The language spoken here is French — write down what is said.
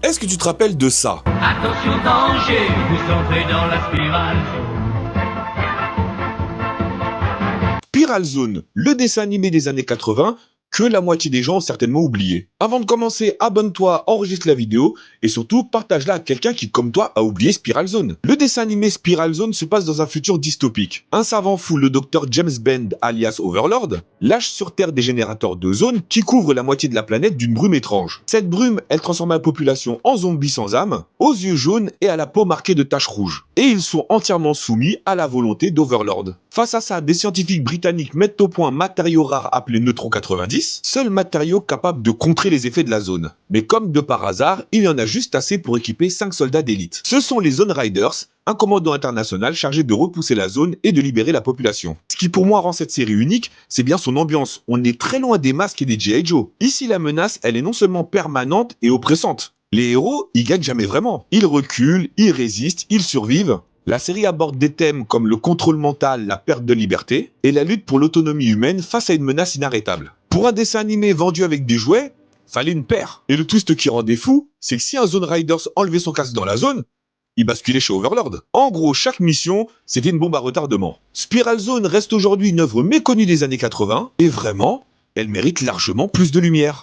Est-ce que tu te rappelles de ça? Attention danger, vous entrez dans la spirale. Spiral Zone, le dessin animé des années 80 que la moitié des gens ont certainement oublié. Avant de commencer, abonne-toi, enregistre la vidéo et surtout partage-la à quelqu'un qui, comme toi, a oublié Spiral Zone. Le dessin animé Spiral Zone se passe dans un futur dystopique. Un savant fou, le docteur James Bend, alias Overlord, lâche sur Terre des générateurs de zones qui couvrent la moitié de la planète d'une brume étrange. Cette brume, elle transforme la population en zombies sans âme, aux yeux jaunes et à la peau marquée de taches rouges. Et ils sont entièrement soumis à la volonté d'Overlord. Face à ça, des scientifiques britanniques mettent au point un matériau rare appelé Neutron 90, seul matériau capable de contrer les effets de la zone. Mais comme de par hasard, il y en a juste assez pour équiper 5 soldats d'élite. Ce sont les Zone Riders, un commandant international chargé de repousser la zone et de libérer la population. Ce qui pour moi rend cette série unique, c'est bien son ambiance. On est très loin des masques et des G.I. Joe. Ici, la menace, elle est non seulement permanente et oppressante. Les héros, ils gagnent jamais vraiment. Ils reculent, ils résistent, ils survivent. La série aborde des thèmes comme le contrôle mental, la perte de liberté, et la lutte pour l'autonomie humaine face à une menace inarrêtable. Pour un dessin animé vendu avec des jouets, fallait une paire. Et le twist qui rendait fou, c'est que si un Zone Riders enlevait son casque dans la zone, il basculait chez Overlord. En gros, chaque mission, c'était une bombe à retardement. Spiral Zone reste aujourd'hui une œuvre méconnue des années 80, et vraiment, elle mérite largement plus de lumière.